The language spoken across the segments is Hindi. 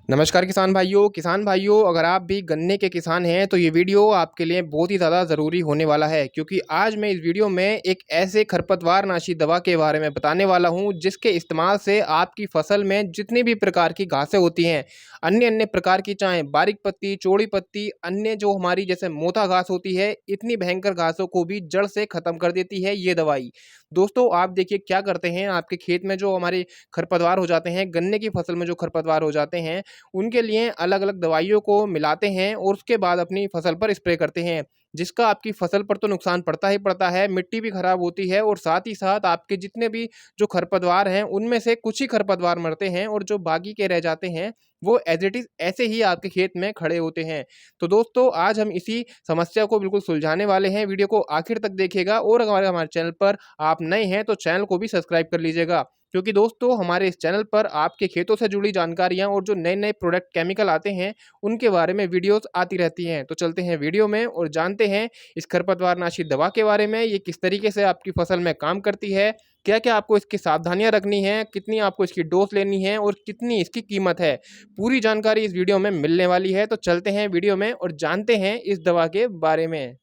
नमस्कार किसान भाइयों अगर आप भी गन्ने के किसान हैं तो ये वीडियो आपके लिए बहुत ही ज़्यादा ज़रूरी होने वाला है क्योंकि आज मैं इस वीडियो में एक ऐसे खरपतवारनाशी दवा के बारे में बताने वाला हूं जिसके इस्तेमाल से आपकी फसल में जितनी भी प्रकार की घासें होती हैं, अन्य अन्य प्रकार की, चाहे बारीक पत्ती, चौड़ी पत्ती, अन्य जो हमारी जैसे मोथा घास होती है, इतनी भयंकर घासों को भी जड़ से ख़त्म कर देती है ये दवाई। दोस्तों आप देखिए क्या करते हैं, आपके खेत में जो हमारे खरपतवार हो जाते हैं, गन्ने की फसल में जो खरपतवार हो जाते हैं, उनके लिए अलग-अलग दवाइयों को मिलाते हैं और उसके बाद अपनी फसल पर स्प्रे करते हैं, जिसका आपकी फसल पर तो नुकसान पड़ता ही पड़ता है, मिट्टी भी खराब होती है और साथ ही साथ आपके जितने भी जो खरपतवार हैं, उनमें से कुछ ही खरपतवार मरते हैं और जो बाकी के रह जाते हैं, वो एज़ इट इज़ ऐसे ही आपके खेत में खड़े होते हैं। तो दोस्तों आज हम इसी समस्या को बिल्कुल सुलझाने वाले हैं, वीडियो को आखिर तक देखिएगा और अगर हमारे चैनल पर आप नए हैं तो चैनल को भी सब्सक्राइब कर लीजिएगा। क्योंकि दोस्तों हमारे इस चैनल पर आपके खेतों से जुड़ी जानकारियाँ और जो नए-नए प्रोडक्ट केमिकल आते हैं, उनके बारे में वीडियोज़ आती रहती हैं। तो चलते हैं वीडियो में और जानते हैं इस खरपतवारनाशी दवा के बारे में, ये किस तरीके से आपकी फसल में काम करती है, क्या-क्या आपको इसकी सावधानियाँ रखनी हैं, कितनी आपको इसकी डोज़ लेनी है और कितनी इसकी कीमत है। पूरी जानकारी इस वीडियो में मिलने वाली है, तो चलते हैं वीडियो में और जानते हैं इस दवा के बारे में।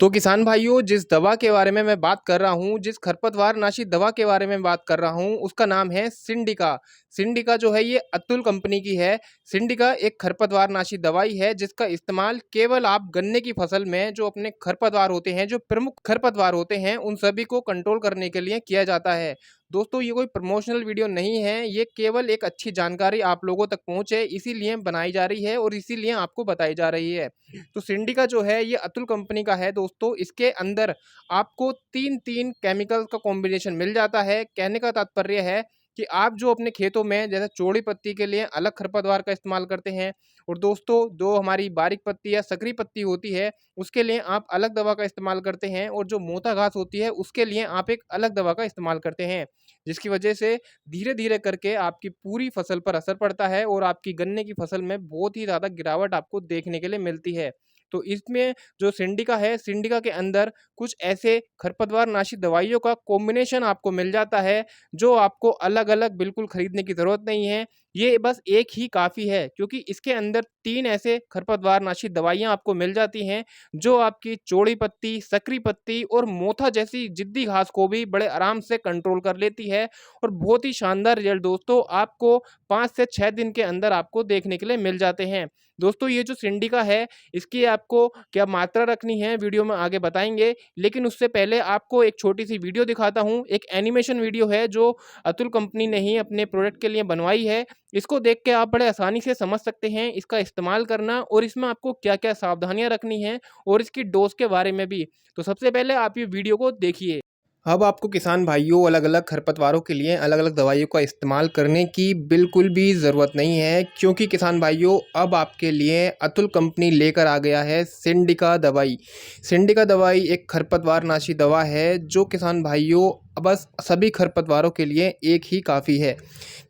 तो किसान भाइयों जिस दवा के बारे में मैं बात कर रहा हूँ, जिस खरपतवारनाशी दवा के बारे में बात कर रहा हूँ, उसका नाम है सिंडिका। सिंडिका जो है ये अतुल कंपनी की है। सिंडिका एक खरपतवारनाशी दवाई है जिसका इस्तेमाल केवल आप गन्ने की फसल में जो अपने खरपतवार होते हैं, जो प्रमुख खरपतवार होते हैं, उन सभी को कंट्रोल करने के लिए किया जाता है। दोस्तों ये कोई प्रमोशनल वीडियो नहीं है, ये केवल एक अच्छी जानकारी आप लोगों तक पहुँचे इसीलिए बनाई जा रही है और इसीलिए आपको बताई जा रही है। तो सिंडिका जो है ये अतुल कंपनी का है दोस्तों, इसके अंदर आपको 3-3 केमिकल का कॉम्बिनेशन मिल जाता है। कहने का तात्पर्य है कि आप जो अपने खेतों में जैसे चौड़ी पत्ती के लिए अलग खरपतवार का इस्तेमाल करते हैं और दोस्तों जो हमारी बारीक पत्ती या सकरी पत्ती होती है, उसके लिए आप अलग दवा का इस्तेमाल करते हैं और जो मोथा घास होती है उसके लिए आप एक अलग दवा का इस्तेमाल करते हैं। जिसकी वजह से धीरे-धीरे करके आपकी पूरी फसल पर असर पड़ता है और आपकी गन्ने की फसल में बहुत ही ज़्यादा गिरावट आपको देखने के लिए मिलती है। तो इसमें जो सिंडिका है, सिंडिका के अंदर कुछ ऐसे खरपतवारनाशी दवाइयों का कॉम्बिनेशन आपको मिल जाता है, जो आपको अलग-अलग बिल्कुल खरीदने की ज़रूरत नहीं है। ये बस एक ही काफ़ी है क्योंकि इसके अंदर 3 ऐसे खरपतवारनाशी दवाइयाँ आपको मिल जाती हैं, जो आपकी चौड़ी पत्ती, सकरी पत्ती और मोथा जैसी ज़िद्दी घास को भी बड़े आराम से कंट्रोल कर लेती है और बहुत ही शानदार रिज़ल्ट दोस्तों आपको 5 से 6 दिन के अंदर आपको देखने के लिए मिल जाते हैं। दोस्तों ये जो सिंडिका है, इसकी आपको क्या मात्रा रखनी है वीडियो में आगे बताएँगे, लेकिन उससे पहले आपको एक छोटी-सी वीडियो दिखाता हूँ। एक एनिमेशन वीडियो है जो अतुल कंपनी ने ही अपने प्रोडक्ट के लिए बनवाई है। इसको देख के आप बड़े आसानी से समझ सकते हैं इसका इस्तेमाल करना और इसमें आपको क्या-क्या सावधानियाँ रखनी हैं और इसकी डोज़ के बारे में भी। तो सबसे पहले आप ये वीडियो को देखिए। अब आपको किसान भाइयों अलग-अलग खरपतवारों के लिए अलग-अलग दवाइयों का इस्तेमाल करने की बिल्कुल भी ज़रूरत नहीं है क्योंकि किसान भाइयों अब आपके लिए अतुल कंपनी लेकर आ गया है सिंडिका दवाई। सिंडिका दवाई एक खरपतवारनाशी दवा है जो किसान भाइयों बस सभी खरपतवारों के लिए एक ही काफ़ी है।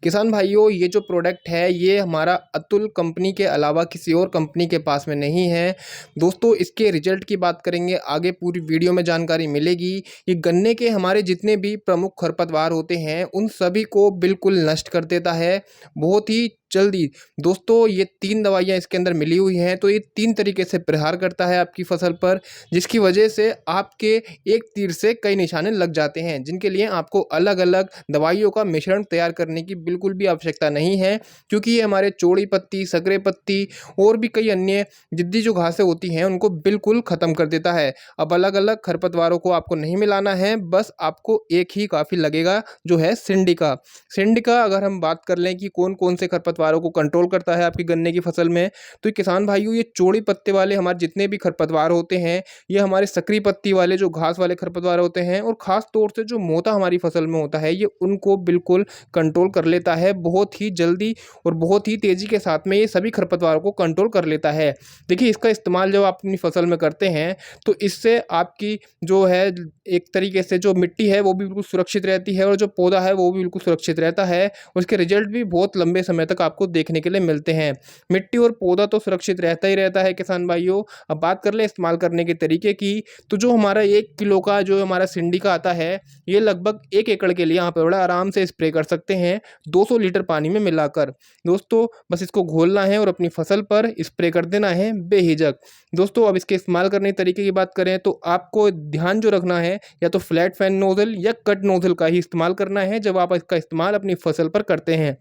किसान भाइयों ये जो प्रोडक्ट है ये हमारा अतुल कंपनी के अलावा किसी और कंपनी के पास में नहीं है। दोस्तों इसके रिजल्ट की बात करेंगे, आगे पूरी वीडियो में जानकारी मिलेगी। ये गन्ने के हमारे जितने भी प्रमुख खरपतवार होते हैं उन सभी को बिल्कुल नष्ट कर देता है बहुत ही जल्दी। दोस्तों ये 3 दवाइयाँ इसके अंदर मिली हुई हैं तो ये 3 तरीके से प्रहार करता है आपकी फसल पर, जिसकी वजह से आपके एक तीर से कई निशाने लग जाते हैं, जिनके लिए आपको अलग-अलग दवाइयों का मिश्रण तैयार करने की बिल्कुल भी आवश्यकता नहीं है क्योंकि ये हमारे चौड़ी पत्ती, सकरे पत्ती और भी कई अन्य ज़िद्दी जो घासें होती हैं उनको बिल्कुल ख़त्म कर देता है। अब अलग-अलग खरपतवारों को आपको नहीं मिलाना है, बस आपको एक ही काफ़ी लगेगा जो है सिंडिका। सिंडिका अगर हम बात कर लें कि कौन-कौन से खरपतवारों को कंट्रोल करता है आपकी गन्ने की फसल में, तो किसान भाइयों ये चौड़ी पत्ते वाले हमारे जितने भी खरपतवार होते हैं, ये हमारे सकरी पत्ती वाले जो घास वाले खरपतवार होते हैं और ख़ास तौर से जो मोथा हमारी फसल में होता है, ये उनको बिल्कुल कंट्रोल कर लेता है बहुत ही जल्दी और बहुत ही तेज़ी के साथ में ये सभी खरपतवारों को कंट्रोल कर लेता है। देखिए इसका इस्तेमाल जब आप अपनी फसल में करते हैं, तो इससे आपकी जो है एक तरीके से जो मिट्टी है वो भी बिल्कुल सुरक्षित रहती है और जो पौधा है वो भी बिल्कुल सुरक्षित रहता है। उसके रिज़ल्ट भी बहुत लंबे समय तक आपको देखने के लिए मिलते हैं। मिट्टी और पौधा तो सुरक्षित रहता ही रहता है किसान भाइयों। अब बात कर लें इस्तेमाल करने के तरीके की, तो जो हमारा 1 किलो का जो हमारा सिंडिका आता है, ये लगभग 1 एकड़ के लिए यहाँ पे बड़ा आराम से स्प्रे कर सकते हैं 200 लीटर पानी में मिलाकर। दोस्तों बस इसको घोलना है और अपनी फसल पर स्प्रे कर देना है बेझिझक। दोस्तों अब इसके इस्तेमाल करने के तरीके की बात करें तो आपको ध्यान जो रखना है, या तो फ्लैट फैन नोजल या कट नोजल का ही इस्तेमाल करना है जब आप इसका इस्तेमाल अपनी फसल पर करते हैं।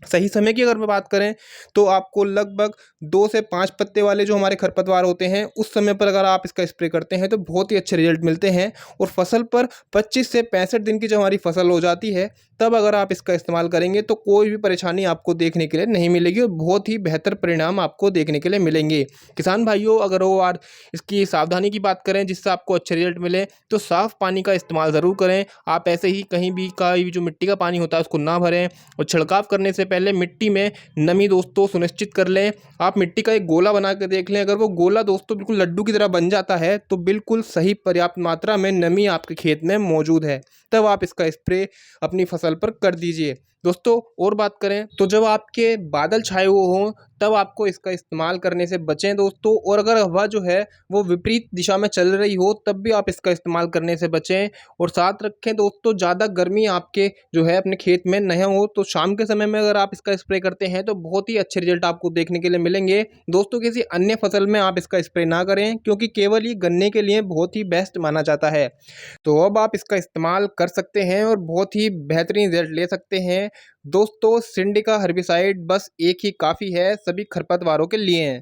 सही समय की अगर मैं बात करें तो आपको लगभग 2 से 5 पत्ते वाले जो हमारे खरपतवार होते हैं, उस समय पर अगर आप इसका स्प्रे करते हैं तो बहुत ही अच्छे रिजल्ट मिलते हैं। और फसल पर 25 से 65 दिन की जब हमारी फसल हो जाती है, तब अगर आप इसका इस्तेमाल करेंगे तो कोई भी परेशानी आपको देखने के लिए नहीं मिलेगी और बहुत ही बेहतर परिणाम आपको देखने के लिए मिलेंगे। किसान भाइयों अगर वो और इसकी सावधानी की बात करें जिससे आपको अच्छे रिजल्ट मिले, तो साफ़ पानी का इस्तेमाल ज़रूर करें। आप ऐसे ही कहीं भी का जो मिट्टी का पानी होता है उसको ना भरें, और छिड़काव करने से पहले मिट्टी में नमी दोस्तों सुनिश्चित कर लें। आप मिट्टी का एक गोला बना के देख लें, अगर वो गोला दोस्तों बिल्कुल लड्डू की तरह बन जाता है तो बिल्कुल सही पर्याप्त मात्रा में नमी आपके खेत में मौजूद है, तब आप इसका स्प्रे अपनी फसल पर कर दीजिए। दोस्तों और बात करें तो जब आपके बादल छाए हुए हों तब आपको इसका इस्तेमाल करने से बचें दोस्तों। और अगर हवा जो है वो विपरीत दिशा में चल रही हो तब भी आप इसका इस्तेमाल करने से बचें। और साथ रखें दोस्तों, ज़्यादा गर्मी आपके जो है अपने खेत में नहीं हो तो शाम के समय में अगर आप इसका स्प्रे करते हैं तो बहुत ही अच्छे रिजल्ट आपको देखने के लिए मिलेंगे। दोस्तों किसी अन्य फसल में आप इसका स्प्रे ना करें, क्योंकि केवल ये गन्ने के लिए बहुत ही बेस्ट माना जाता है। तो अब आप इसका इस्तेमाल कर सकते हैं और बहुत ही बेहतरीन रिजल्ट ले सकते हैं। दोस्तों सिंडिका हर्बिसाइड बस एक ही काफ़ी है सभी खरपतवारों के लिए।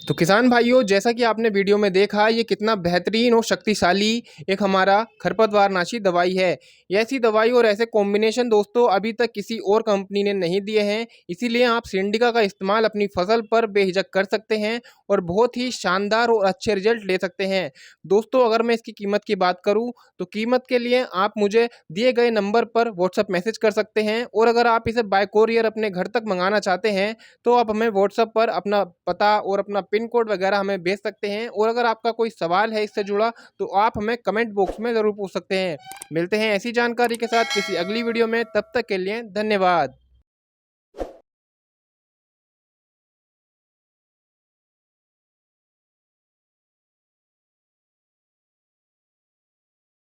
तो किसान भाइयों जैसा कि आपने वीडियो में देखा, ये कितना बेहतरीन और शक्तिशाली एक हमारा खरपतवारनाशी दवाई है। ये ऐसी दवाई और ऐसे कॉम्बिनेशन दोस्तों अभी तक किसी और कंपनी ने नहीं दिए हैं, इसीलिए आप सिंडिका का इस्तेमाल अपनी फसल पर बेझिझक कर सकते हैं और बहुत ही शानदार और अच्छे रिजल्ट ले सकते हैं। दोस्तों अगर मैं इसकी कीमत की बात करूं तो कीमत के लिए आप मुझे दिए गए नंबर पर व्हाट्सअप मैसेज कर सकते हैं, और अगर आप इसे बाय कोरियर अपने घर तक मंगाना चाहते हैं तो आप हमें व्हाट्सअप पर अपना पता और अपना पिन कोड वगैरह हमें भेज सकते हैं। और अगर आपका कोई सवाल है इससे जुड़ा तो आप हमें कमेंट बॉक्स में ज़रूर पूछ सकते हैं। मिलते हैं ऐसी जानकारी के साथ किसी अगली वीडियो में, तब तक के लिए धन्यवाद।